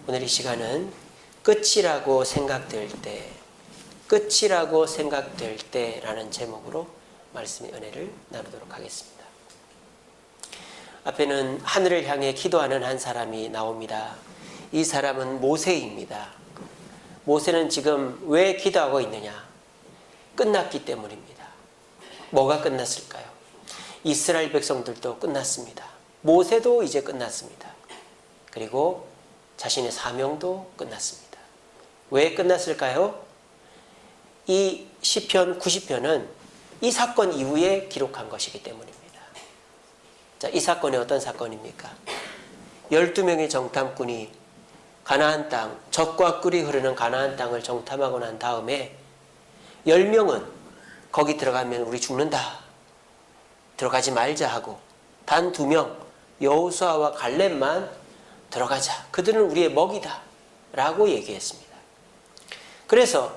오늘 이 시간은 끝이라고 생각될 때라는 제목으로 말씀의 은혜를 나누도록 하겠습니다. 앞에는 하늘을 향해 기도하는 한 사람이 나옵니다. 이 사람은 모세입니다. 모세는 지금 왜 기도하고 있느냐? 끝났기 때문입니다. 뭐가 끝났을까요? 이스라엘 백성들도 끝났습니다. 모세도 이제 끝났습니다. 그리고 자신의 사명도 끝났습니다. 왜 끝났을까요? 이 시편 90편은 이 사건 이후에 기록한 것이기 때문입니다. 자, 이 사건이 어떤 사건입니까? 12명의 정탐꾼이 가나안 땅, 젖과 꿀이 흐르는 가나안 땅을 정탐하고 난 다음에 10명은 거기 들어가면 우리 죽는다, 들어가지 말자 하고 단 2명 여호수아와 갈렙만 들어가자, 그들은 우리의 먹이다 라고 얘기했습니다. 그래서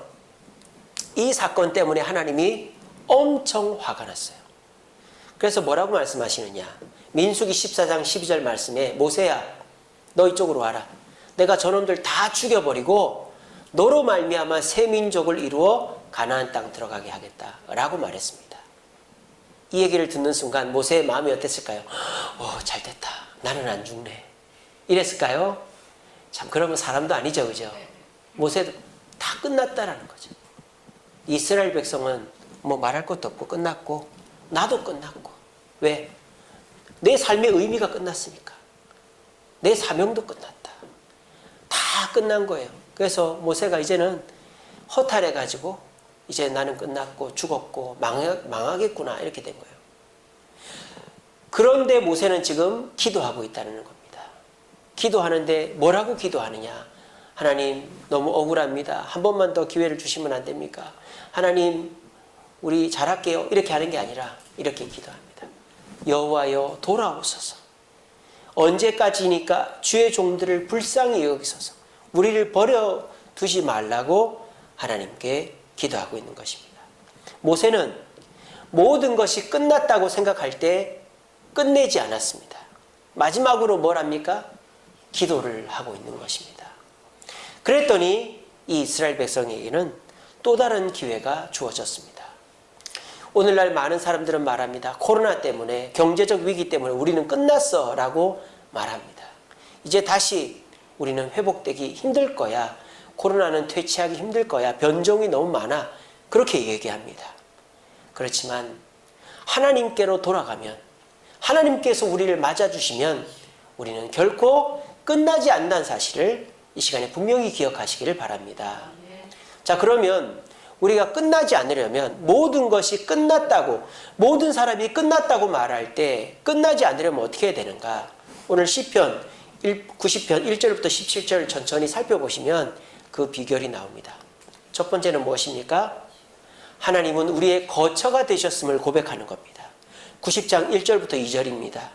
이 사건 때문에 하나님이 엄청 화가 났어요. 그래서 뭐라고 말씀하시느냐? 민수기 14장 12절 말씀에 모세야, 너 이쪽으로 와라. 내가 저놈들 다 죽여버리고 너로 말미암아 새 민족을 이루어 가나안 땅 들어가게 하겠다 라고 말했습니다. 이 얘기를 듣는 순간 모세의 마음이 어땠을까요? 잘됐다, 나는 안 죽네, 이랬을까요? 참, 그러면 사람도 아니죠, 그죠? 모세도 다 끝났다라는 거죠. 이스라엘 백성은 뭐 말할 것도 없고 끝났고 나도 끝났고. 왜? 내 삶의 의미가 끝났으니까. 내 사명도 끝났다. 다 끝난 거예요. 그래서 모세가 이제는 허탈해가지고 이제 나는 끝났고 죽었고 망하겠구나 이렇게 된 거예요. 그런데 모세는 지금 기도하고 있다는 겁니다. 기도하는데 뭐라고 기도하느냐? 하나님, 너무 억울합니다. 한 번만 더 기회를 주시면 안 됩니까? 하나님, 우리 잘할게요. 이렇게 하는 게 아니라 이렇게 기도합니다. 여호와여, 돌아오소서. 언제까지니까 주의 종들을 불쌍히 여기소서. 우리를 버려두지 말라고 하나님께 기도하고 있는 것입니다. 모세는 모든 것이 끝났다고 생각할 때 끝내지 않았습니다. 마지막으로 뭘 합니까? 기도를 하고 있는 것입니다. 그랬더니 이 이스라엘 백성에게는 또 다른 기회가 주어졌습니다. 오늘날 많은 사람들은 말합니다. 코로나 때문에, 경제적 위기 때문에 우리는 끝났어 라고 말합니다. 이제 다시 우리는 회복되기 힘들 거야. 코로나는 퇴치하기 힘들 거야. 변종이 너무 많아. 그렇게 얘기합니다. 그렇지만 하나님께로 돌아가면, 하나님께서 우리를 맞아주시면 우리는 결코 끝나지 않는다는 사실을 이 시간에 분명히 기억하시기를 바랍니다. 자, 그러면 우리가 끝나지 않으려면, 모든 것이 끝났다고, 모든 사람이 끝났다고 말할 때 끝나지 않으려면 어떻게 해야 되는가? 오늘 시편 90편 1절부터 17절을 천천히 살펴보시면 그 비결이 나옵니다. 첫 번째는 무엇입니까? 하나님은 우리의 거처가 되셨음을 고백하는 겁니다. 90장 1절부터 2절입니다.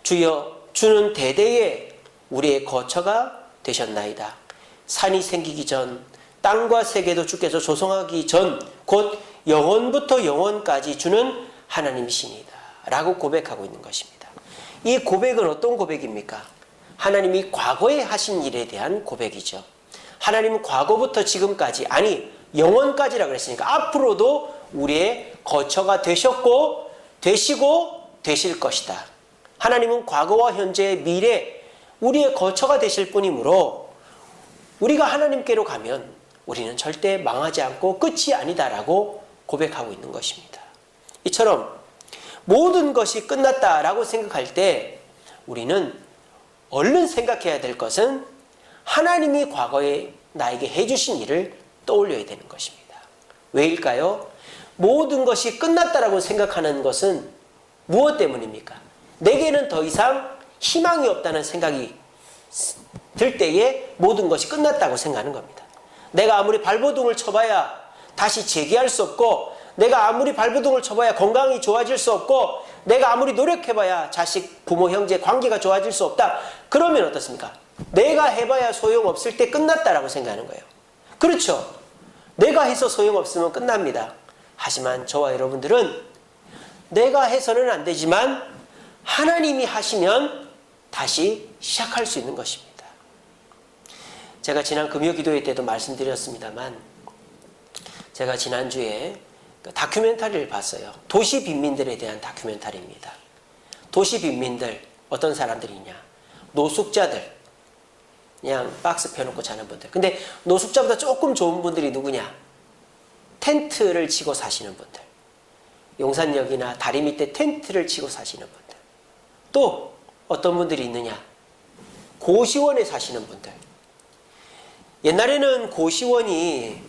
주여, 주는 대대에 우리의 거처가 되셨나이다. 산이 생기기 전, 땅과 세계도 주께서 조성하기 전, 곧 영원부터 영원까지 주는 하나님이시니다 라고 고백하고 있는 것입니다. 이 고백은 어떤 고백입니까? 하나님이 과거에 하신 일에 대한 고백이죠. 하나님은 과거부터 지금까지, 아니 영원까지라 그랬으니까 앞으로도 우리의 거처가 되셨고 되시고 되실 것이다. 하나님은 과거와 현재, 미래 우리의 거처가 되실 뿐이므로 우리가 하나님께로 가면 우리는 절대 망하지 않고 끝이 아니다라고 고백하고 있는 것입니다. 이처럼 모든 것이 끝났다라고 생각할 때 우리는 얼른 생각해야 될 것은 하나님이 과거에 나에게 해주신 일을 떠올려야 되는 것입니다. 왜일까요? 모든 것이 끝났다라고 생각하는 것은 무엇 때문입니까? 내게는 더 이상 희망이 없다는 생각이 들 때에 모든 것이 끝났다고 생각하는 겁니다. 내가 아무리 발버둥을 쳐봐야 다시 재기할 수 없고, 내가 아무리 발버둥을 쳐봐야 건강이 좋아질 수 없고, 내가 아무리 노력해봐야 자식, 부모, 형제 관계가 좋아질 수 없다. 그러면 어떻습니까? 내가 해봐야 소용없을 때 끝났다라고 생각하는 거예요. 그렇죠? 내가 해서 소용없으면 끝납니다. 하지만 저와 여러분들은 내가 해서는 안 되지만 하나님이 하시면 다시 시작할 수 있는 것입니다. 제가 지난 금요기도회 때도 말씀드렸습니다만 제가 지난주에 다큐멘터리를 봤어요. 도시 빈민들에 대한 다큐멘터리입니다. 도시 빈민들 어떤 사람들이냐? 노숙자들, 그냥 박스 펴놓고 자는 분들. 근데 노숙자보다 조금 좋은 분들이 누구냐? 텐트를 치고 사시는 분들. 용산역이나 다리 밑에 텐트를 치고 사시는 분들. 또 어떤 분들이 있느냐? 고시원에 사시는 분들. 옛날에는 고시원이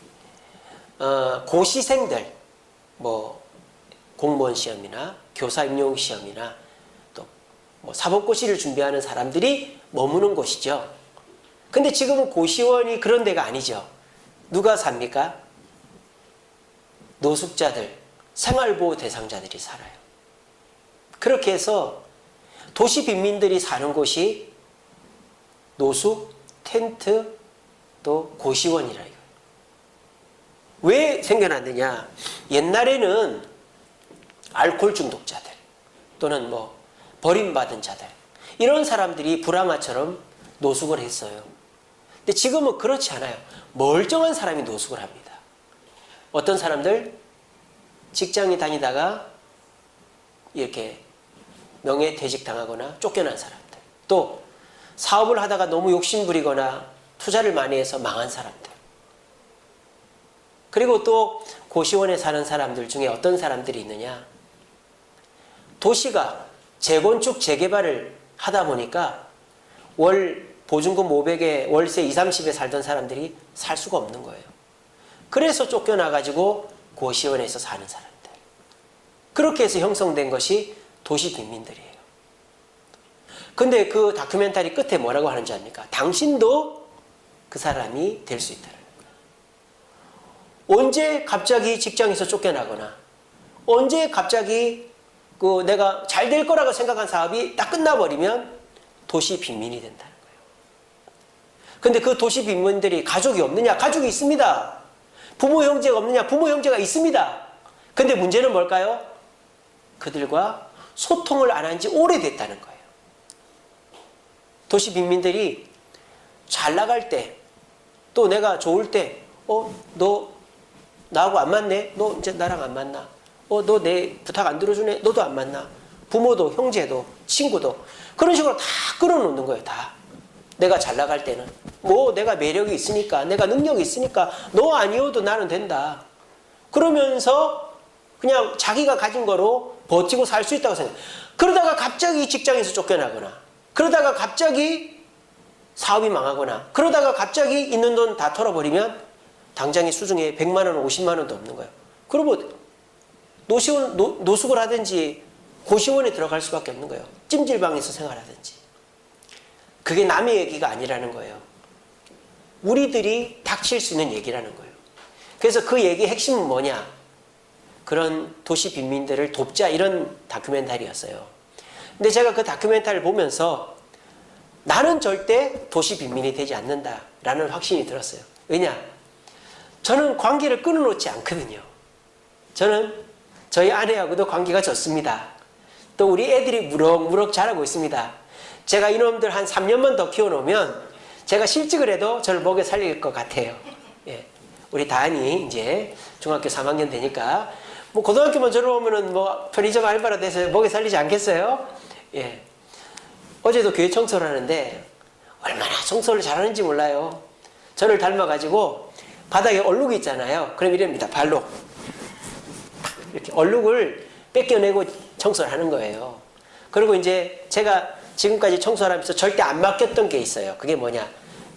고시생들, 뭐 공무원 시험이나 교사 임용 시험이나 또 뭐 사법고시를 준비하는 사람들이 머무는 곳이죠. 근데 지금은 고시원이 그런 데가 아니죠. 누가 삽니까? 노숙자들, 생활보호 대상자들이 살아요. 그렇게 해서 도시 빈민들이 사는 곳이 노숙, 텐트, 또 고시원이라 이거예요. 왜 생겨났느냐? 옛날에는 알코올 중독자들 또는 뭐 버림받은 자들 이런 사람들이 불황아처럼 노숙을 했어요. 근데 지금은 그렇지 않아요. 멀쩡한 사람이 노숙을 합니다. 어떤 사람들? 직장에 다니다가 이렇게 명예퇴직 당하거나 쫓겨난 사람들, 또 사업을 하다가 너무 욕심부리거나 투자를 많이 해서 망한 사람들, 그리고 또 고시원에 사는 사람들 중에 어떤 사람들이 있느냐? 도시가 재건축, 재개발을 하다 보니까 월 보증금 500에 월세 20, 30에 살던 사람들이 살 수가 없는 거예요. 그래서 쫓겨나가지고 고시원에서 사는 사람들. 그렇게 해서 형성된 것이 도시 빈민들이에요. 근데 그 다큐멘터리 끝에 뭐라고 하는지 압니까? 당신도 그 사람이 될 수 있다는 거예요. 언제 갑자기 직장에서 쫓겨나거나 언제 갑자기 내가 잘 될 거라고 생각한 사업이 딱 끝나버리면 도시 빈민이 된다는 거예요. 근데 그 도시 빈민들이 가족이 없느냐? 가족이 있습니다. 부모 형제가 없느냐? 부모 형제가 있습니다. 근데 문제는 뭘까요? 그들과 소통을 안 한 지 오래됐다는 거예요. 도시 빈민들이 잘 나갈 때, 또 내가 좋을 때, 너 나하고 안 맞네? 너 이제 나랑 안 맞나? 너 내 부탁 안 들어주네? 너도 안 맞나? 부모도, 형제도, 친구도. 그런 식으로 다 끌어놓는 거예요, 다. 내가 잘 나갈 때는. 내가 매력이 있으니까, 내가 능력이 있으니까, 너 아니어도 나는 된다. 그러면서 그냥 자기가 가진 거로 버티고 살 수 있다고 생각해요. 그러다가 갑자기 직장에서 쫓겨나거나, 그러다가 갑자기 사업이 망하거나, 그러다가 갑자기 있는 돈 다 털어버리면 당장에 수중에 100만 원, 50만 원도 없는 거예요. 그러면 노숙을 하든지 고시원에 들어갈 수밖에 없는 거예요. 찜질방에서 생활하든지. 그게 남의 얘기가 아니라는 거예요. 우리들이 닥칠 수 있는 얘기라는 거예요. 그래서 그 얘기의 핵심은 뭐냐? 그런 도시 빈민들을 돕자, 이런 다큐멘터리였어요. 근데 제가 그 다큐멘터리를 보면서 나는 절대 도시 빈민이 되지 않는다라는 확신이 들었어요. 왜냐? 저는 관계를 끊어놓지 않거든요. 저는 저희 아내하고도 관계가 좋습니다. 또 우리 애들이 무럭무럭 자라고 있습니다. 제가 이놈들 한 3년만 더 키워놓으면 제가 실직을 해도 저를 먹여 살릴 것 같아요. 예. 우리 다한이 이제 중학교 3학년 되니까 뭐 고등학교만 졸업하면은 뭐 편의점 알바로 돼서 먹여 살리지 않겠어요? 예. 어제도 교회 청소를 하는데 얼마나 청소를 잘하는지 몰라요. 저를 닮아가지고 바닥에 얼룩이 있잖아요. 그럼 이럽니다. 발로 이렇게 얼룩을 뺏겨내고 청소를 하는 거예요. 그리고 이제 제가 지금까지 청소를 하면서 절대 안 맡겼던 게 있어요. 그게 뭐냐?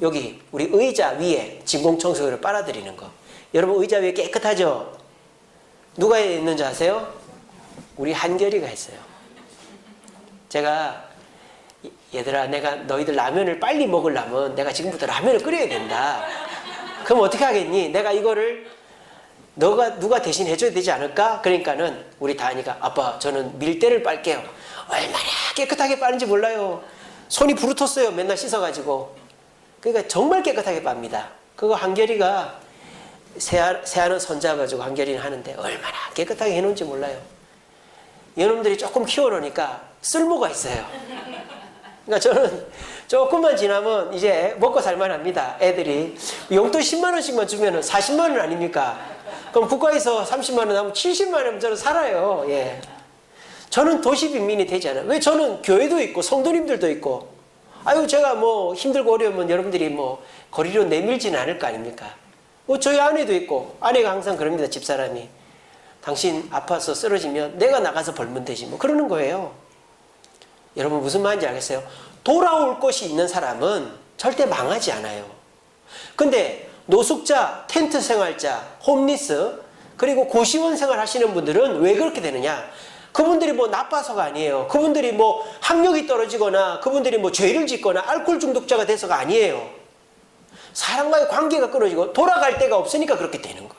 여기 우리 의자 위에 진공청소기를 빨아들이는 거. 여러분 의자 위에 깨끗하죠? 누가 했는지 아세요? 우리 한결이가 했어요. 제가 얘들아, 내가 너희들 라면을 빨리 먹으려면 내가 지금부터 라면을 끓여야 된다. 그럼 어떻게 하겠니? 내가 이거를 누가 대신 해줘야 되지 않을까? 그러니까는 우리 다은이가 아빠 저는 밀대를 빨게요. 얼마나 깨끗하게 빠는지 몰라요. 손이 부르텄어요. 맨날 씻어가지고. 그러니까 정말 깨끗하게 빱니다. 그거 한결이가 새하는 손잡아가지고 한결이는 하는데 얼마나 깨끗하게 해놓은지 몰라요. 이놈들이 조금 키워놓으니까 쓸모가 있어요. 그러니까 저는 조금만 지나면 이제 먹고 살만합니다. 애들이 용돈 10만 원씩만 주면은 40만 원 아닙니까? 그럼 국가에서 30만 원 하면 70만 원이면 저는 살아요. 예. 저는 도시 빈민이 되지 않아요. 왜? 저는 교회도 있고 성도님들도 있고, 아유 제가 뭐 힘들고 어려우면 여러분들이 뭐 거리로 내밀지는 않을 거 아닙니까? 뭐 저희 아내도 있고, 아내가 항상 그럽니다. 집사람이 당신 아파서 쓰러지면 내가 나가서 벌면 되지 뭐 그러는 거예요. 여러분 무슨 말인지 알겠어요? 돌아올 곳이 있는 사람은 절대 망하지 않아요. 근데 노숙자, 텐트 생활자, 홈리스, 그리고 고시원 생활 하시는 분들은 왜 그렇게 되느냐? 그분들이 뭐 나빠서가 아니에요. 그분들이 뭐 학력이 떨어지거나 그분들이 뭐 죄를 짓거나 알코올 중독자가 돼서가 아니에요. 사람과의 관계가 끊어지고 돌아갈 데가 없으니까 그렇게 되는 거예요.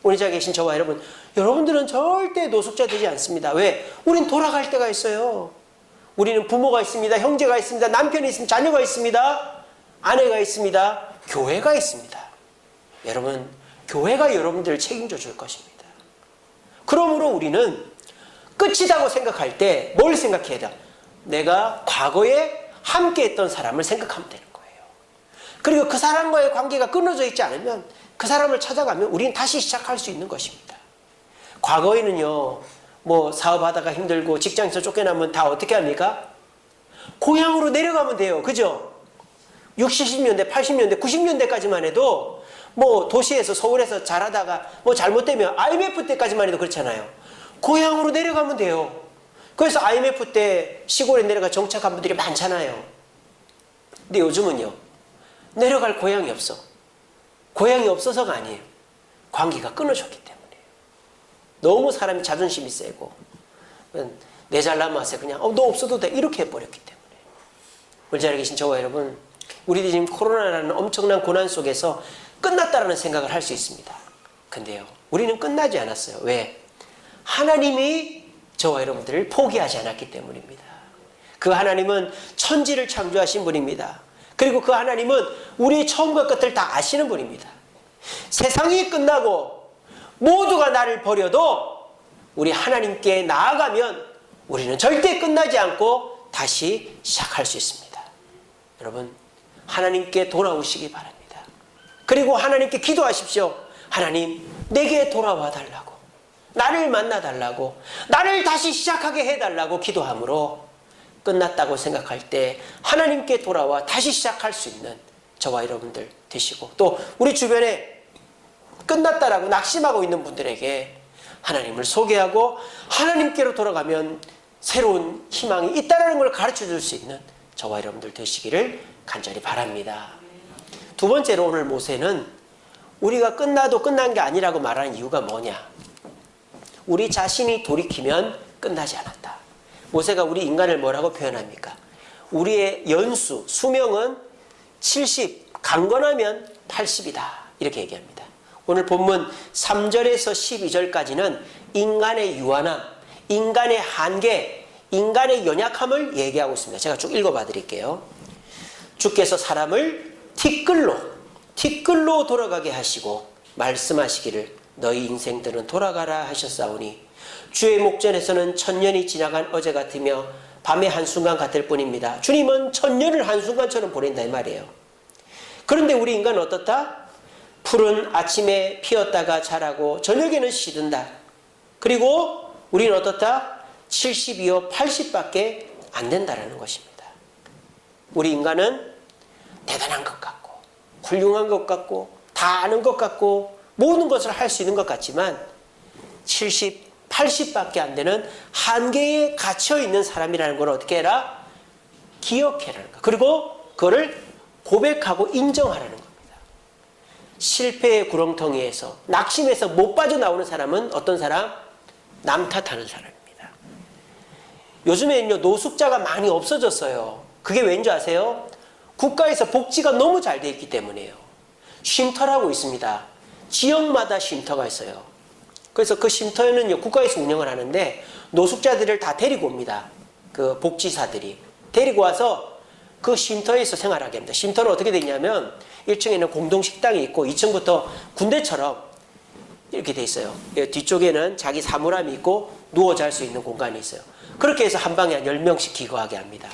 오늘 자 계신 저와 여러분, 여러분들은 절대 노숙자 되지 않습니다. 왜? 우린 돌아갈 데가 있어요. 우리는 부모가 있습니다. 형제가 있습니다. 남편이 있습니다. 자녀가 있습니다. 아내가 있습니다. 교회가 있습니다. 여러분, 교회가 여러분들을 책임져 줄 것입니다. 그러므로 우리는 끝이라고 생각할 때 뭘 생각해야 돼? 내가 과거에 함께 했던 사람을 생각하면 되는 거예요. 그리고 그 사람과의 관계가 끊어져 있지 않으면 그 사람을 찾아가면 우리는 다시 시작할 수 있는 것입니다. 과거에는요, 뭐 사업하다가 힘들고 직장에서 쫓겨나면 다 어떻게 합니까? 고향으로 내려가면 돼요. 그죠? 60, 70년대, 80년대, 90년대까지만 해도 뭐 도시에서 서울에서 잘하다가 뭐 잘못되면 IMF 때까지만 해도 그렇잖아요. 고향으로 내려가면 돼요. 그래서 IMF 때 시골에 내려가 정착한 분들이 많잖아요. 근데 요즘은요, 내려갈 고향이 없어. 고향이 없어서가 아니에요. 관계가 끊어졌기 때문이에요. 너무 사람이 자존심이 세고 내 잘나면 하세요. 그냥 너 없어도 돼 이렇게 해버렸기 때문에. 우리 자리에 계신 저와 여러분, 우리들이 지금 코로나라는 엄청난 고난 속에서 끝났다라는 생각을 할 수 있습니다. 근데요, 우리는 끝나지 않았어요. 왜? 하나님이 저와 여러분들을 포기하지 않았기 때문입니다. 그 하나님은 천지를 창조하신 분입니다. 그리고 그 하나님은 우리의 처음과 끝을 다 아시는 분입니다. 세상이 끝나고 모두가 나를 버려도 우리 하나님께 나아가면 우리는 절대 끝나지 않고 다시 시작할 수 있습니다. 여러분, 하나님께 돌아오시기 바랍니다. 그리고 하나님께 기도하십시오. 하나님, 내게 돌아와 달라고, 나를 만나 달라고, 나를 다시 시작하게 해달라고 기도함으로 끝났다고 생각할 때 하나님께 돌아와 다시 시작할 수 있는 저와 여러분들 되시고, 또 우리 주변에 끝났다라고 낙심하고 있는 분들에게 하나님을 소개하고 하나님께로 돌아가면 새로운 희망이 있다는 걸 가르쳐 줄 수 있는 저와 여러분들 되시기를 간절히 바랍니다. 두 번째로 오늘 모세는 우리가 끝나도 끝난 게 아니라고 말하는 이유가 뭐냐? 우리 자신이 돌이키면 끝나지 않았다. 모세가 우리 인간을 뭐라고 표현합니까? 우리의 연수, 수명은 70, 강건하면 80이다. 이렇게 얘기합니다. 오늘 본문 3절에서 12절까지는 인간의 유한함, 인간의 한계, 인간의 연약함을 얘기하고 있습니다. 제가 쭉 읽어봐 드릴게요. 주께서 사람을 티끌로 돌아가게 하시고 말씀하시기를 너희 인생들은 돌아가라 하셨사오니 주의 목전에서는 천년이 지나간 어제 같으며 밤의 한순간 같을 뿐입니다. 주님은 천년을 한순간처럼 보낸다 이 말이에요. 그런데 우리 인간은 어떻다? 풀은 아침에 피었다가 자라고 저녁에는 시든다. 그리고 우리는 어떻다? 70이요 80밖에 안 된다라는 것입니다. 우리 인간은 대단한 것 같고 훌륭한 것 같고 다 아는 것 같고 모든 것을 할 수 있는 것 같지만 70, 80밖에 안 되는 한계에 갇혀있는 사람이라는 걸 어떻게 해라? 기억해라는 거. 그리고 그거를 고백하고 인정하라는 겁니다. 실패의 구렁텅이에서 낙심해서 못 빠져나오는 사람은 어떤 사람? 남 탓하는 사람입니다. 요즘에는요, 노숙자가 많이 없어졌어요. 그게 왠지 아세요? 국가에서 복지가 너무 잘 돼 있기 때문이에요. 쉼터라고 있습니다. 지역마다 쉼터가 있어요. 그래서 그 쉼터에는요, 국가에서 운영을 하는데 노숙자들을 다 데리고 옵니다. 그 복지사들이 데리고 와서 그 쉼터에서 생활하게 합니다. 쉼터는 어떻게 되냐면 1층에는 공동식당이 있고 2층부터 군대처럼 이렇게 돼 있어요. 뒤쪽에는 자기 사물함이 있고 누워 잘 수 있는 공간이 있어요. 그렇게 해서 한 방에 한 10명씩 기거하게 합니다.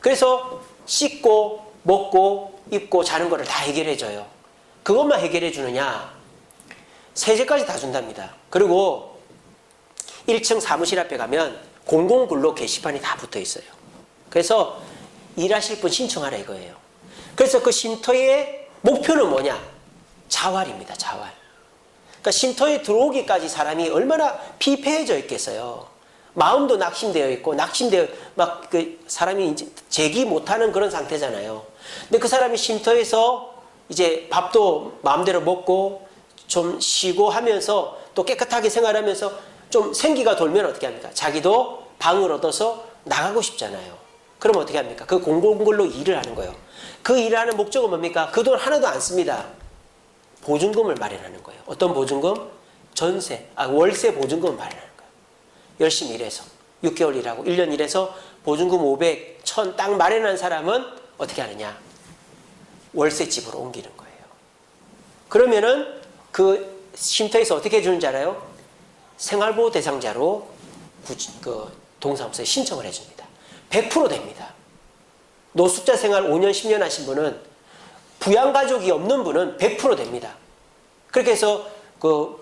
그래서 씻고 먹고 입고 자는 거를 다 해결해 줘요. 그것만 해결해 주느냐? 세제까지 다 준답니다. 그리고 1층 사무실 앞에 가면 공공근로 게시판이 다 붙어 있어요. 그래서 일하실 분 신청하라 이거예요. 그래서 그 쉼터의 목표는 뭐냐? 자활입니다. 자활. 그러니까 쉼터에 들어오기까지 사람이 얼마나 피폐해져 있겠어요. 마음도 낙심되어 있고 낙심되어 막 그 사람이 이제 재기 못하는 그런 상태잖아요. 근데 그 사람이 쉼터에서 이제 밥도 마음대로 먹고 좀 쉬고 하면서 또 깨끗하게 생활하면서 좀 생기가 돌면 어떻게 합니까? 자기도 방을 얻어서 나가고 싶잖아요. 그럼 어떻게 합니까? 그 공공근로 일을 하는 거예요. 그 일하는 목적은 뭡니까? 그 돈 하나도 안 씁니다. 보증금을 마련하는 거예요. 어떤 보증금? 월세 보증금을 마련하는 거예요. 열심히 일해서 6개월 일하고 1년 일해서 보증금 500, 1000 딱 마련한 사람은 어떻게 하느냐? 월세집으로 옮기는 거예요. 그러면은 그 쉼터에서 어떻게 해주는지 알아요? 생활보호 대상자로 그 동사무소에 신청을 해줍니다. 100% 됩니다. 노숙자 생활 5년, 10년 하신 분은 부양가족이 없는 분은 100% 됩니다. 그렇게 해서 그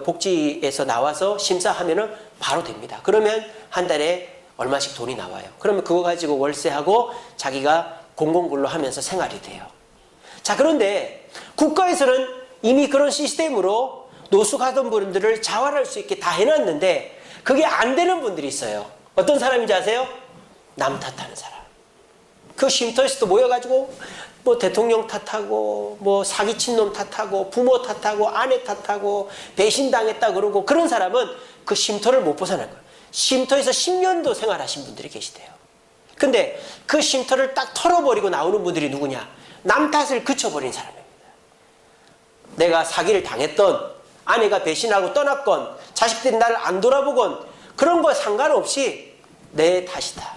복지에서 나와서 심사하면은 바로 됩니다. 그러면 한 달에 얼마씩 돈이 나와요. 그러면 그거 가지고 월세하고 자기가 공공근로 하면서 생활이 돼요. 자, 그런데 국가에서는 이미 그런 시스템으로 노숙하던 분들을 자활할 수 있게 다 해놨는데 그게 안 되는 분들이 있어요. 어떤 사람인지 아세요? 남 탓하는 사람. 그 쉼터에서도 모여가지고 뭐 대통령 탓하고 뭐 사기친 놈 탓하고 부모 탓하고 아내 탓하고 배신당했다 그러고 그런 사람은 그 쉼터를 못 벗어난 거예요. 쉼터에서 10년도 생활하신 분들이 계시대요. 근데 그 쉼터를 딱 털어버리고 나오는 분들이 누구냐? 남 탓을 그쳐버린 사람입니다. 내가 사기를 당했던 아내가 배신하고 떠났건 자식들이 나를 안 돌아보건 그런 거 상관없이 내 탓이다.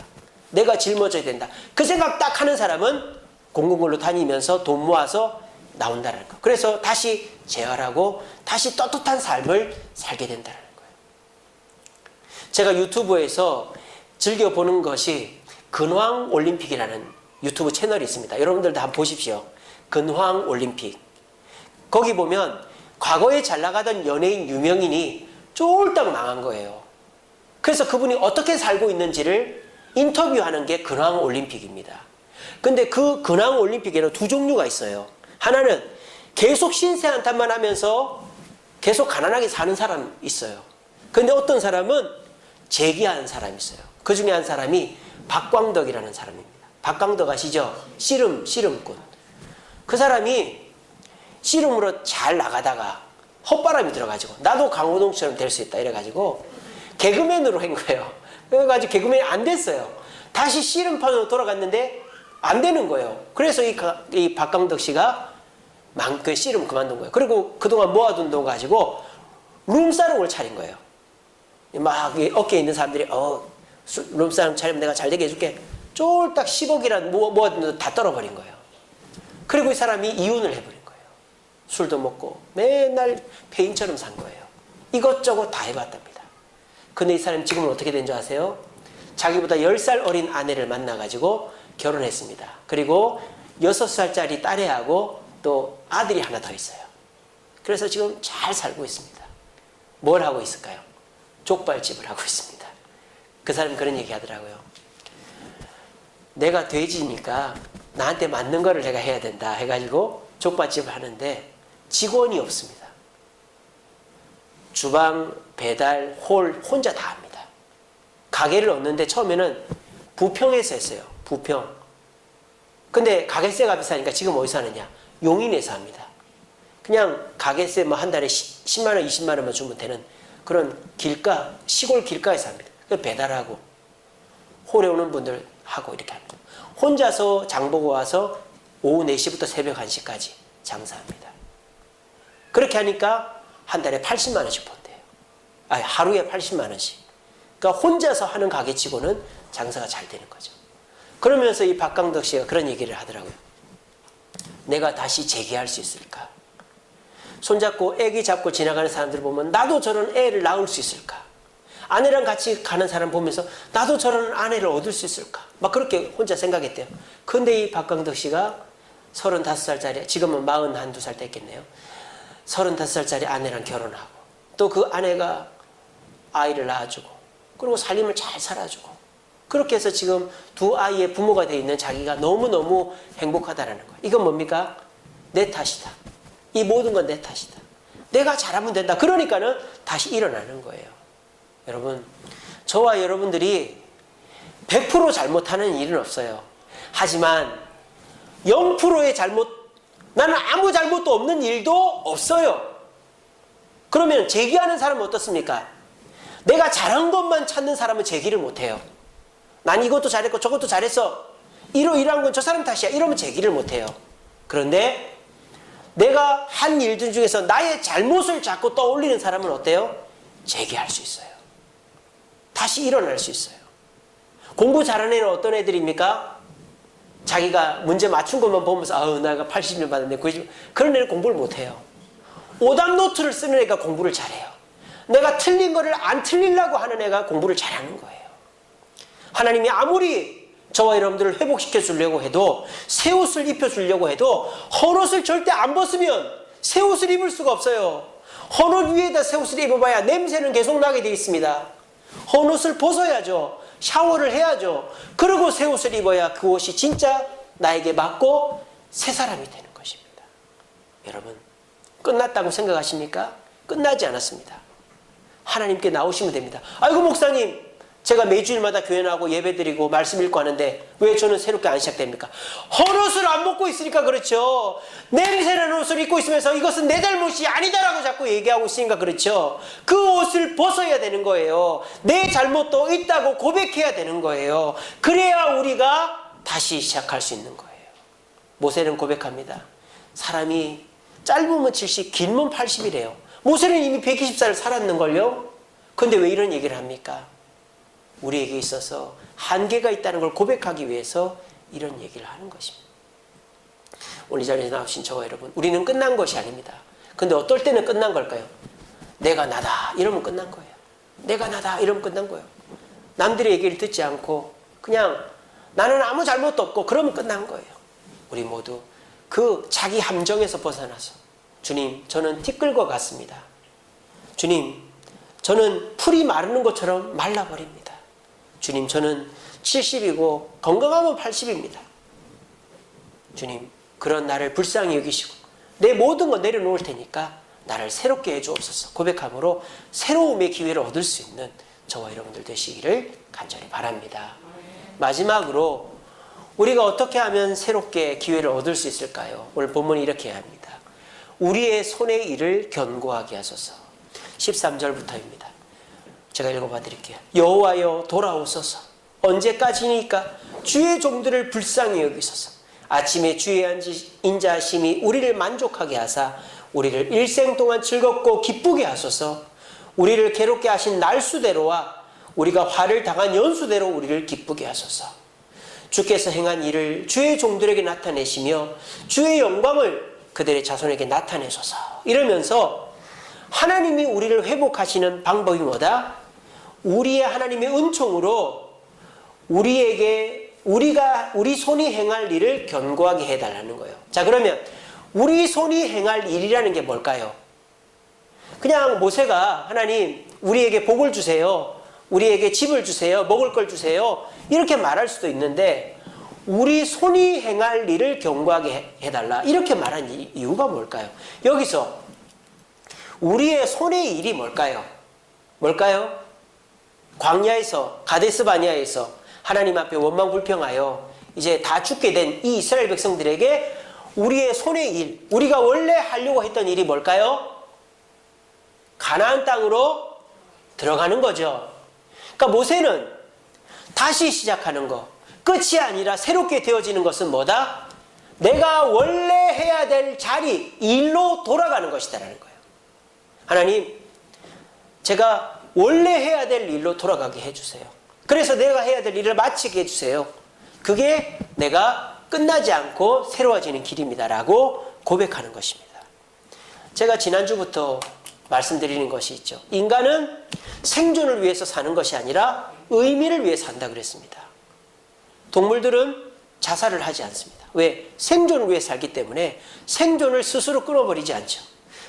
내가 짊어져야 된다. 그 생각 딱 하는 사람은 공공근로 다니면서 돈 모아서 나온다는 거. 그래서 다시 재활하고 다시 떳떳한 삶을 살게 된다는 거예요. 제가 유튜브에서 즐겨보는 것이 근황올림픽이라는 유튜브 채널이 있습니다. 여러분들도 한번 보십시오. 근황올림픽. 거기 보면 과거에 잘 나가던 연예인, 유명인이 쫄딱 망한 거예요. 그래서 그분이 어떻게 살고 있는지를 인터뷰하는 게 근황올림픽입니다. 근데 그 근황올림픽에는 두 종류가 있어요. 하나는 계속 신세한탄만 하면서 계속 가난하게 사는 사람이 있어요. 근데 어떤 사람은 재기한 사람이 있어요. 그 중에 한 사람이 박광덕이라는 사람입니다. 박광덕 아시죠? 씨름꾼. 그 사람이 씨름으로 잘 나가다가 헛바람이 들어가지고 나도 강호동처럼 될 수 있다 이래가지고 개그맨으로 한 거예요. 그래가지고 개그맨이 안 됐어요. 다시 씨름판으로 돌아갔는데 안 되는 거예요. 그래서 이 박광덕 씨가 그 씨름 그만둔 거예요. 그리고 그동안 모아둔 돈 가지고 룸사롱을 차린 거예요. 막 어깨에 있는 사람들이 룸사롱 차리면 내가 잘 되게 해줄게. 쫄딱 10억이라도 모아둔 돈 다 떨어버린 거예요. 그리고 이 사람이 이혼을 해버린 거예요. 술도 먹고 맨날 폐인처럼 산 거예요. 이것저것 다 해봤답니다. 근데 이 사람이 지금은 어떻게 된 줄 아세요? 자기보다 10살 어린 아내를 만나가지고 결혼했습니다. 그리고 6살짜리 딸애하고 또 아들이 하나 더 있어요. 그래서 지금 잘 살고 있습니다. 뭘 하고 있을까요? 족발집을 하고 있습니다. 그 사람이 그런 얘기 하더라고요. 내가 돼지니까 나한테 맞는 거를 내가 해야 된다 해가지고 족발집을 하는데 직원이 없습니다. 주방, 배달, 홀 혼자 다 합니다. 가게를 얻는데 처음에는 부평에서 했어요. 부평. 근데 가게세가 비싸니까 지금 어디서 하느냐? 용인에서 합니다. 그냥 가게세 뭐 한 달에 10만 원, 20만 원만 주면 되는 그런 길가, 시골 길가에서 합니다. 배달하고 홀에 오는 분들 하고 이렇게 합니다. 혼자서 장보고 와서 오후 4시부터 새벽 1시까지 장사합니다. 그렇게 하니까 한 달에 80만 원씩 번대요. 하루에 80만 원씩. 그러니까 혼자서 하는 가게치고는 장사가 잘 되는 거죠. 그러면서 이 박광덕 씨가 그런 얘기를 하더라고요. 내가 다시 재기할 수 있을까? 손잡고 애기 잡고 지나가는 사람들 보면 나도 저런 애를 낳을 수 있을까? 아내랑 같이 가는 사람 보면서 나도 저런 아내를 얻을 수 있을까? 막 그렇게 혼자 생각했대요. 근데 이 박광덕 씨가 35살짜리, 지금은 41~2살 됐겠네요. 35살짜리 아내랑 결혼하고 또 그 아내가 아이를 낳아주고 그리고 살림을 잘 살아주고 그렇게 해서 지금 두 아이의 부모가 되어 있는 자기가 너무너무 행복하다라는 거예요. 이건 뭡니까? 내 탓이다. 이 모든 건 내 탓이다. 내가 잘하면 된다. 그러니까는 다시 일어나는 거예요. 여러분, 저와 여러분들이 100% 잘못하는 일은 없어요. 하지만 0%의 잘못, 나는 아무 잘못도 없는 일도 없어요. 그러면 제기하는 사람은 어떻습니까? 내가 잘한 것만 찾는 사람은 제기를 못해요. 난 이것도 잘했고 저것도 잘했어. 이러한 건 저 사람 탓이야. 이러면 제기를 못해요. 그런데 내가 한 일들 중에서 나의 잘못을 자꾸 떠올리는 사람은 어때요? 제기할 수 있어요. 다시 일어날 수 있어요. 공부 잘하는 애는 어떤 애들입니까? 자기가 문제 맞춘 것만 보면서 아우 내가 80점 받았네 90점 그런 애는 공부를 못해요. 오답 노트를 쓰는 애가 공부를 잘해요. 내가 틀린 거를 안 틀리려고 하는 애가 공부를 잘하는 거예요. 하나님이 아무리 저와 여러분들을 회복시켜 주려고 해도 새 옷을 입혀 주려고 해도 헌옷을 절대 안 벗으면 새 옷을 입을 수가 없어요. 헌옷 위에다 새 옷을 입어봐야 냄새는 계속 나게 되어 있습니다. 헌옷을 벗어야죠. 샤워를 해야죠. 그리고 새 옷을 입어야 그 옷이 진짜 나에게 맞고 새 사람이 되는 것입니다. 여러분, 끝났다고 생각하십니까? 끝나지 않았습니다. 하나님께 나오시면 됩니다. 아이고 목사님, 제가 매주일마다 교회 나가고 예배드리고 말씀 읽고 하는데 왜 저는 새롭게 안 시작됩니까? 헌옷을 안 벗고 있으니까 그렇죠. 냄새나는 옷을 입고 있으면서 이것은 내 잘못이 아니다라고 자꾸 얘기하고 있으니까 그렇죠. 그 옷을 벗어야 되는 거예요. 내 잘못도 있다고 고백해야 되는 거예요. 그래야 우리가 다시 시작할 수 있는 거예요. 모세는 고백합니다. 사람이 짧으면 70, 길면 80이래요. 모세는 이미 120살을 살았는걸요. 근데 왜 이런 얘기를 합니까? 우리에게 있어서 한계가 있다는 걸 고백하기 위해서 이런 얘기를 하는 것입니다. 오늘 이 자리에 나오신 저와 여러분, 우리는 끝난 것이 아닙니다. 근데 어떨 때는 끝난 걸까요? 내가 나다 이러면 끝난 거예요. 내가 나다 이러면 끝난 거예요. 남들의 얘기를 듣지 않고 그냥 나는 아무 잘못도 없고 그러면 끝난 거예요. 우리 모두 그 자기 함정에서 벗어나서 주님, 저는 티끌과 같습니다. 주님, 저는 풀이 마르는 것처럼 말라버립니다. 주님, 저는 70이고 건강하면 80입니다. 주님, 그런 나를 불쌍히 여기시고 내 모든 거 내려놓을 테니까 나를 새롭게 해주옵소서. 고백함으로 새로움의 기회를 얻을 수 있는 저와 여러분들 되시기를 간절히 바랍니다. 마지막으로 우리가 어떻게 하면 새롭게 기회를 얻을 수 있을까요? 오늘 본문이 이렇게 합니다. 우리의 손의 일을 견고하게 하소서. 13절부터입니다. 제가 읽어봐 드릴게요. 여호와여 돌아오소서. 언제까지니까 주의 종들을 불쌍히 여기소서. 아침에 주의 인자하심이 우리를 만족하게 하사 우리를 일생 동안 즐겁고 기쁘게 하소서. 우리를 괴롭게 하신 날수대로와 우리가 화를 당한 연수대로 우리를 기쁘게 하소서. 주께서 행한 일을 주의 종들에게 나타내시며 주의 영광을 그들의 자손에게 나타내소서. 이러면서 하나님이 우리를 회복하시는 방법이 뭐다? 우리의 하나님의 은총으로 우리 손이 행할 일을 견고하게 해달라는 거예요. 자, 그러면 우리 손이 행할 일이라는 게 뭘까요? 그냥 모세가 하나님 우리에게 복을 주세요. 우리에게 집을 주세요. 먹을 걸 주세요. 이렇게 말할 수도 있는데 우리 손이 행할 일을 견고하게 해달라. 이렇게 말한 이유가 뭘까요? 여기서 우리의 손의 일이 뭘까요? 뭘까요? 광야에서 가데스 바네아에서 하나님 앞에 원망불평하여 이제 다 죽게 된 이 이스라엘 백성들에게 우리의 손의 일, 우리가 원래 하려고 했던 일이 뭘까요? 가나안 땅으로 들어가는 거죠. 그러니까 모세는 다시 시작하는 거, 끝이 아니라 새롭게 되어지는 것은 뭐다? 내가 원래 해야 될 자리, 일로 돌아가는 것이다라는 거예요. 하나님, 제가 원래 해야 될 일로 돌아가게 해주세요. 그래서 내가 해야 될 일을 마치게 해주세요. 그게 내가 끝나지 않고 새로워지는 길입니다라고 고백하는 것입니다. 제가 지난주부터 말씀드리는 것이 있죠. 인간은 생존을 위해서 사는 것이 아니라 의미를 위해 산다 그랬습니다. 동물들은 자살을 하지 않습니다. 왜? 생존을 위해 살기 때문에 생존을 스스로 끊어버리지 않죠.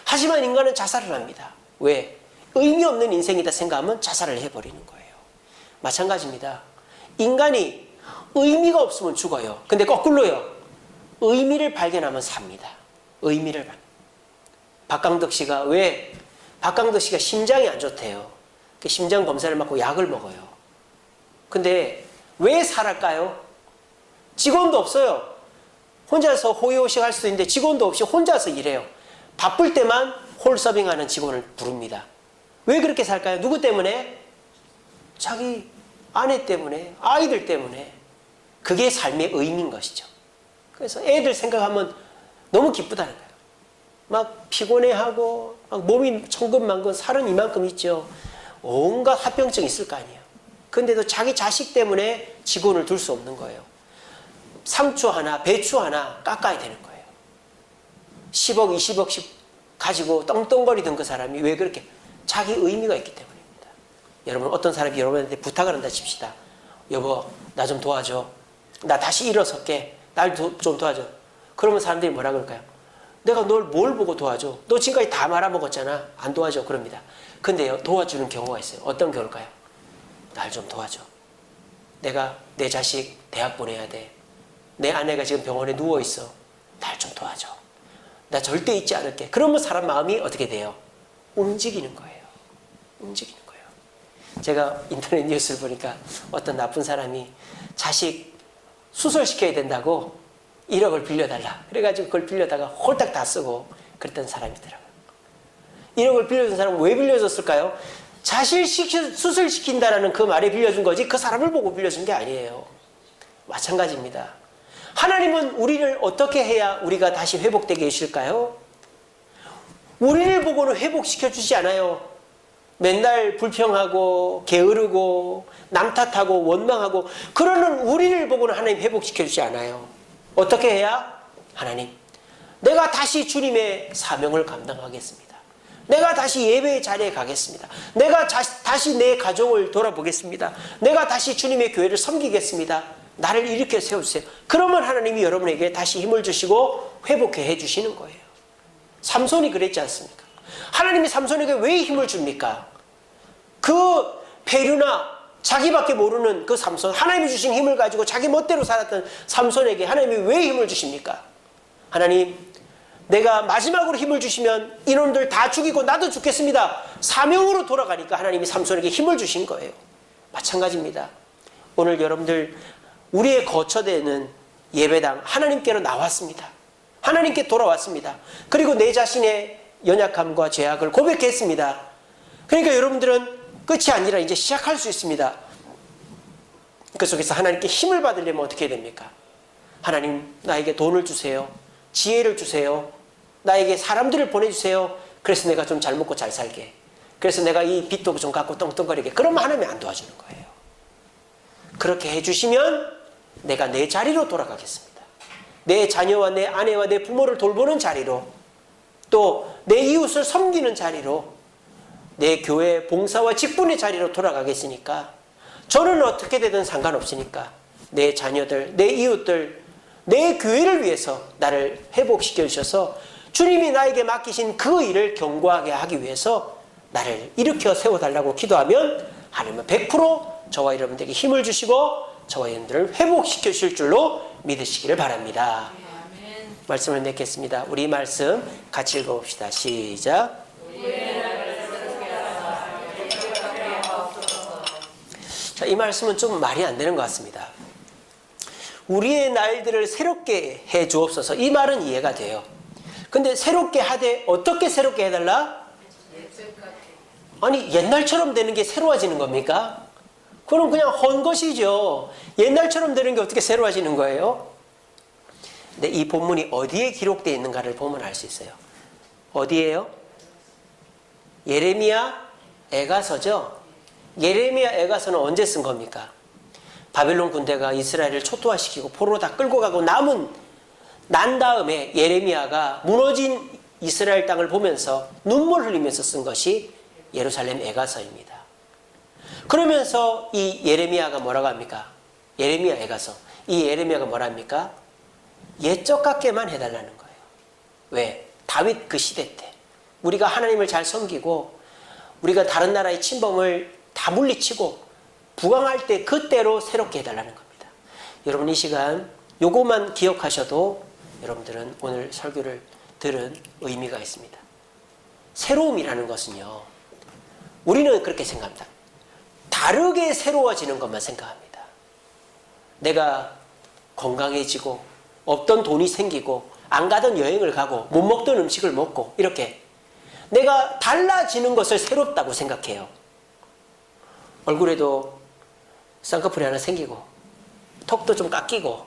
하지만 인간은 자살을 합니다. 왜? 의미 없는 인생이다 생각하면 자살을 해버리는 거예요. 마찬가지입니다. 인간이 의미가 없으면 죽어요. 근데 거꾸로요. 의미를 발견하면 삽니다. 의미를 발견. 박강덕 씨가 왜? 박강덕 씨가 심장이 안 좋대요. 심장 검사를 받고 약을 먹어요. 근데 왜 살았을까요? 직원도 없어요. 혼자서 호의호식 할 수도 있는데 직원도 없이 혼자서 일해요. 바쁠 때만 홀서빙하는 직원을 부릅니다. 왜 그렇게 살까요? 누구 때문에? 자기 아내 때문에, 아이들 때문에. 그게 삶의 의미인 것이죠. 그래서 애들 생각하면 너무 기쁘다는 거예요. 막 피곤해하고 막 몸이 천근만근 살은 이만큼 있죠. 온갖 합병증 있을 거 아니에요. 근데도 자기 자식 때문에 직원을 둘 수 없는 거예요. 상추 하나, 배추 하나 깎아야 되는 거예요. 10억, 20억씩 가지고 떵떵거리던 그 사람이 왜 그렇게? 자기 의미가 있기 때문입니다. 여러분, 어떤 사람이 여러분한테 부탁을 한다 칩시다. 여보, 나 좀 도와줘. 나 다시 일어설게. 날 좀 도와줘. 그러면 사람들이 뭐라 그럴까요? 내가 널 뭘 보고 도와줘? 너 지금까지 다 말아먹었잖아. 안 도와줘. 그럽니다. 근데요, 도와주는 경우가 있어요. 어떤 경우일까요? 날 좀 도와줘. 내가 내 자식 대학 보내야 돼. 내 아내가 지금 병원에 누워있어. 날 좀 도와줘. 나 절대 잊지 않을게. 그러면 사람 마음이 어떻게 돼요? 움직이는 거예요. 움직이는 거예요. 제가 인터넷 뉴스를 보니까 어떤 나쁜 사람이 자식 수술시켜야 된다고 1억을 빌려달라. 그래가지고 그걸 빌려다가 홀딱 다 쓰고 그랬던 사람이더라고요. 1억을 빌려준 사람은 왜 빌려줬을까요? 자식 수술시킨다라는 그 말에 빌려준 거지 그 사람을 보고 빌려준 게 아니에요. 마찬가지입니다. 하나님은 우리를 어떻게 해야 우리가 다시 회복되게 해주실까요? 우리를 보고는 회복시켜 주지 않아요. 맨날 불평하고 게으르고 남 탓하고 원망하고 그러는 우리를 보고는 하나님 회복시켜 주지 않아요. 어떻게 해야? 하나님, 내가 다시 주님의 사명을 감당하겠습니다. 내가 다시 예배의 자리에 가겠습니다. 내가 다시 내 가정을 돌아보겠습니다. 내가 다시 주님의 교회를 섬기겠습니다. 나를 일으켜 세워주세요. 그러면 하나님이 여러분에게 다시 힘을 주시고 회복해 해주시는 거예요. 삼손이 그랬지 않습니까? 하나님이 삼손에게 왜 힘을 줍니까? 그 페류나 자기밖에 모르는 그 삼손, 하나님이 주신 힘을 가지고 자기 멋대로 살았던 삼손에게 하나님이 왜 힘을 주십니까? 하나님, 내가 마지막으로 힘을 주시면 이놈들 다 죽이고 나도 죽겠습니다. 사명으로 돌아가니까 하나님이 삼손에게 힘을 주신 거예요. 마찬가지입니다. 오늘 여러분들 우리의 거처되는 예배당 하나님께로 나왔습니다. 하나님께 돌아왔습니다. 그리고 내 자신의 연약함과 죄악을 고백했습니다. 그러니까 여러분들은 끝이 아니라 이제 시작할 수 있습니다. 그 속에서 하나님께 힘을 받으려면 어떻게 해야 됩니까? 하나님, 나에게 돈을 주세요. 지혜를 주세요. 나에게 사람들을 보내주세요. 그래서 내가 좀 잘 먹고 잘 살게. 그래서 내가 이 빚도 좀 갖고 떵떵거리게. 그러면 하나님이 안 도와주는 거예요. 그렇게 해주시면 내가 내 자리로 돌아가겠습니다. 내 자녀와 내 아내와 내 부모를 돌보는 자리로, 또 내 이웃을 섬기는 자리로, 내 교회 봉사와 직분의 자리로 돌아가겠으니까 저는 어떻게 되든 상관없으니까 내 자녀들, 내 이웃들, 내 교회를 위해서 나를 회복시켜 주셔서 주님이 나에게 맡기신 그 일을 견고하게 하기 위해서 나를 일으켜 세워달라고 기도하면 하나님은 100% 저와 여러분들에게 힘을 주시고 저와 여러분들을 회복시켜 주실 줄로 믿으시기를 바랍니다. 아멘. 말씀을 맺겠습니다. 우리 말씀 같이 읽어봅시다. 시작. 자, 이 말씀은 좀 말이 안 되는 것 같습니다. 우리의 날들을 새롭게 해 주옵소서. 이 말은 이해가 돼요. 근데 새롭게 하되 어떻게 새롭게 해달라? 아니, 옛날처럼 되는 게 새로워지는 겁니까? 그럼 그냥 헌 것이죠. 옛날처럼 되는 게 어떻게 새로워지는 거예요? 근데 이 본문이 어디에 기록되어 있는가를 보면 알 수 있어요. 어디예요? 예레미야 에가서죠. 예레미야 에가서는 언제 쓴 겁니까? 바벨론 군대가 이스라엘을 초토화시키고 포로로 다 끌고 가고 난 다음에 예레미야가 무너진 이스라엘 땅을 보면서 눈물 흘리면서 쓴 것이 예루살렘 에가서입니다. 그러면서 이 예레미야가 뭐라고 합니까? 예레미야에 가서 이 예레미야가 뭐라 합니까? 옛적 같게만 해달라는 거예요. 왜? 다윗 그 시대 때 우리가 하나님을 잘 섬기고 우리가 다른 나라의 침범을 다 물리치고 부강할 때 그때로 새롭게 해달라는 겁니다. 여러분 이 시간 요것만 기억하셔도 여러분들은 오늘 설교를 들은 의미가 있습니다. 새로움이라는 것은요, 우리는 그렇게 생각합니다. 다르게 새로워지는 것만 생각합니다. 내가 건강해지고 없던 돈이 생기고 안 가던 여행을 가고 못 먹던 음식을 먹고 이렇게 내가 달라지는 것을 새롭다고 생각해요. 얼굴에도 쌍꺼풀이 하나 생기고 턱도 좀 깎이고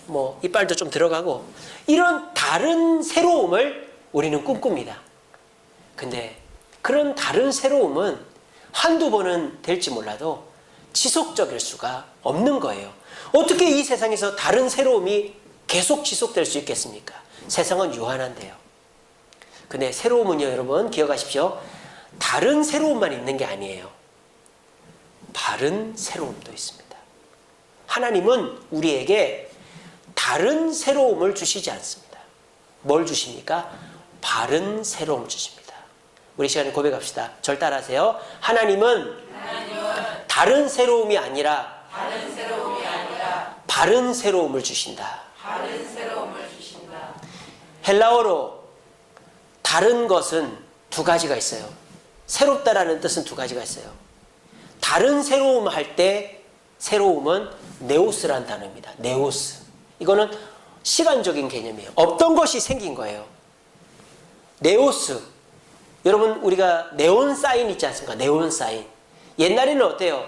뭐 이빨도 좀 들어가고 이런 다른 새로움을 우리는 꿈꿉니다. 근데 그런 다른 새로움은 한두 번은 될지 몰라도 지속적일 수가 없는 거예요. 어떻게 이 세상에서 다른 새로움이 계속 지속될 수 있겠습니까? 세상은 유한한데요. 근데 새로움은요, 여러분 기억하십시오. 다른 새로움만 있는 게 아니에요. 바른 새로움도 있습니다. 하나님은 우리에게 다른 새로움을 주시지 않습니다. 뭘 주십니까? 바른 새로움 주십니다. 우리 시간에 고백합시다. 절 따라하세요. 하나님은 다른 새로움이 아니라 바른 새로움을 주신다. 헬라어로 다른 것은 두 가지가 있어요. 새롭다라는 뜻은 두 가지가 있어요. 다른 새로움 할 때 새로움은 네오스라는 단어입니다. 네오스. 이거는 시간적인 개념이에요. 없던 것이 생긴 거예요. 네오스. 여러분 우리가 네온 사인 있지 않습니까? 네온 사인. 옛날에는 어때요?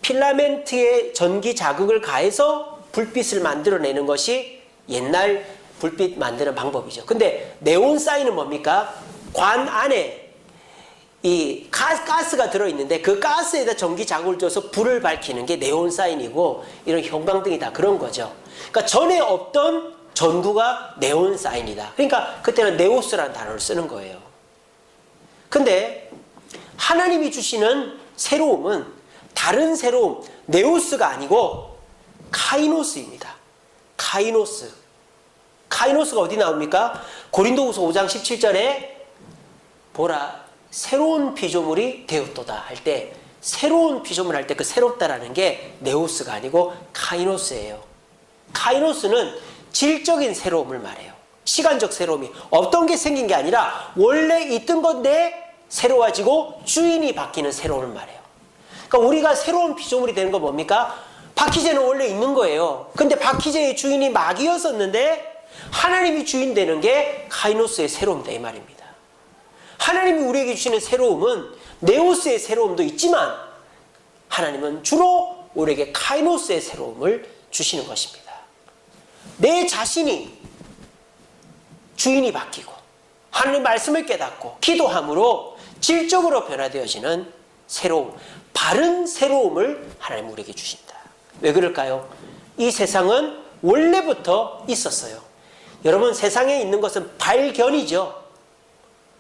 필라멘트에 전기 자극을 가해서 불빛을 만들어내는 것이 옛날 불빛 만드는 방법이죠. 근데 네온 사인은 뭡니까? 관 안에 이 가스가 들어있는데 그 가스에다 전기 자극을 줘서 불을 밝히는 게 네온 사인이고 이런 형광등이 다 그런 거죠. 그러니까 전에 없던 전구가 네온 사인이다. 그러니까 그때는 네오스라는 단어를 쓰는 거예요. 근데 하나님이 주시는 새로움은 다른 새로움, 네오스가 아니고 카이노스입니다. 카이노스. 카이노스가 어디 나옵니까? 고린도후서 5장 17절에 보라 새로운 피조물이 되었도다 할 때 새로운 피조물 할 때 그 새롭다라는 게 네오스가 아니고 카이노스예요. 카이노스는 질적인 새로움을 말해요. 시간적 새로움이 없던 게 생긴 게 아니라 원래 있던 건데 새로워지고 주인이 바뀌는 새로움을 말해요. 그러니까 우리가 새로운 피조물이 되는 건 뭡니까? 바퀴제는 원래 있는 거예요. 근데 바퀴제의 주인이 마귀였었는데 하나님이 주인 되는 게 카이노스의 새로움이다 이 말입니다. 하나님이 우리에게 주시는 새로움은 네오스의 새로움도 있지만 하나님은 주로 우리에게 카이노스의 새로움을 주시는 것입니다. 내 자신이 주인이 바뀌고 하나님의 말씀을 깨닫고 기도함으로 질적으로 변화되어지는 새로움, 바른 새로움을 하나님 우리에게 주신다. 왜 그럴까요? 이 세상은 원래부터 있었어요. 여러분 세상에 있는 것은 발견이죠.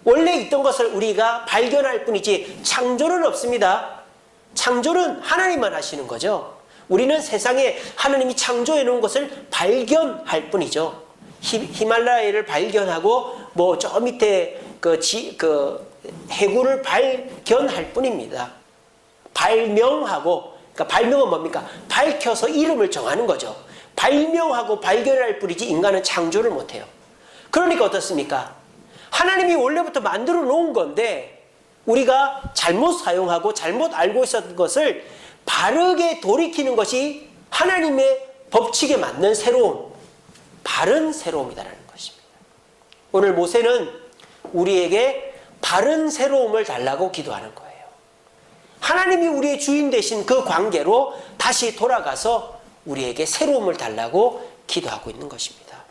원래 있던 것을 우리가 발견할 뿐이지 창조는 없습니다. 창조는 하나님만 하시는 거죠. 우리는 세상에 하나님이 창조해 놓은 것을 발견할 뿐이죠. 히말라야를 발견하고 뭐 저 밑에 그 해구를 발견할 뿐입니다. 발명하고, 그러니까 발명은 뭡니까? 밝혀서 이름을 정하는 거죠. 발명하고 발견할 뿐이지 인간은 창조를 못해요. 그러니까 어떻습니까? 하나님이 원래부터 만들어 놓은 건데 우리가 잘못 사용하고 잘못 알고 있었던 것을 바르게 돌이키는 것이 하나님의 법칙에 맞는 새로움, 바른 새로움이다라는 것입니다. 오늘 모세는 우리에게 바른 새로움을 달라고 기도하는 거예요. 하나님이 우리의 주인 되신 그 관계로 다시 돌아가서 우리에게 새로움을 달라고 기도하고 있는 것입니다.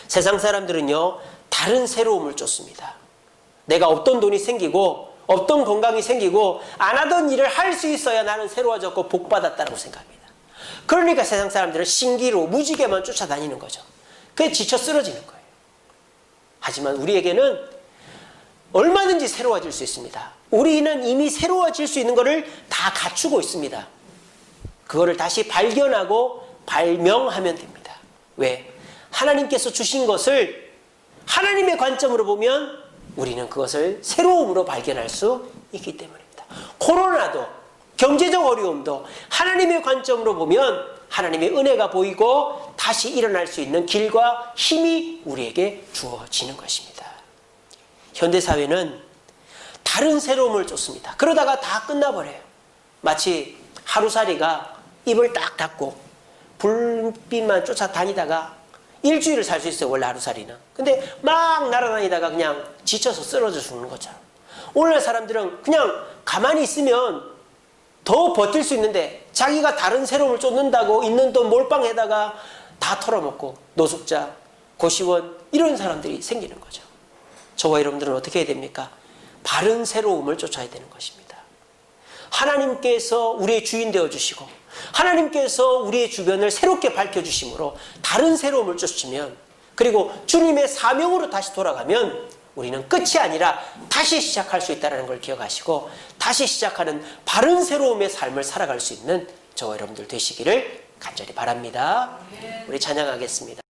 세상 사람들은요, 다른 새로움을 쫓습니다. 내가 없던 돈이 생기고 없던 건강이 생기고 안 하던 일을 할 수 있어야 나는 새로워졌고 복받았다고 생각합니다. 그러니까 세상 사람들은 신기루, 무지개만 쫓아다니는 거죠. 그게 지쳐 쓰러지는 거예요. 하지만 우리에게는 얼마든지 새로워질 수 있습니다. 우리는 이미 새로워질 수 있는 것을 다 갖추고 있습니다. 그거를 다시 발견하고 발명하면 됩니다. 왜? 하나님께서 주신 것을 하나님의 관점으로 보면 우리는 그것을 새로움으로 발견할 수 있기 때문입니다. 코로나도 경제적 어려움도 하나님의 관점으로 보면 하나님의 은혜가 보이고 다시 일어날 수 있는 길과 힘이 우리에게 주어지는 것입니다. 현대사회는 다른 새로움을 쫓습니다. 그러다가 다 끝나버려요. 마치 하루살이가 입을 딱 닫고 불빛만 쫓아다니다가 일주일을 살 수 있어요. 원래 하루살이는. 근데 막 날아다니다가 그냥 지쳐서 쓰러져 죽는 것처럼. 오늘날 사람들은 그냥 가만히 있으면 더 버틸 수 있는데 자기가 다른 새로움을 쫓는다고 있는 돈 몰빵에다가 다 털어먹고 노숙자, 고시원 이런 사람들이 생기는 거죠. 저와 여러분들은 어떻게 해야 됩니까? 바른 새로움을 쫓아야 되는 것입니다. 하나님께서 우리의 주인 되어주시고 하나님께서 우리의 주변을 새롭게 밝혀주심으로 다른 새로움을 쫓으면 그리고 주님의 사명으로 다시 돌아가면 우리는 끝이 아니라 다시 시작할 수 있다는 걸 기억하시고 다시 시작하는 바른 새로움의 삶을 살아갈 수 있는 저와 여러분들 되시기를 간절히 바랍니다. 우리 찬양하겠습니다.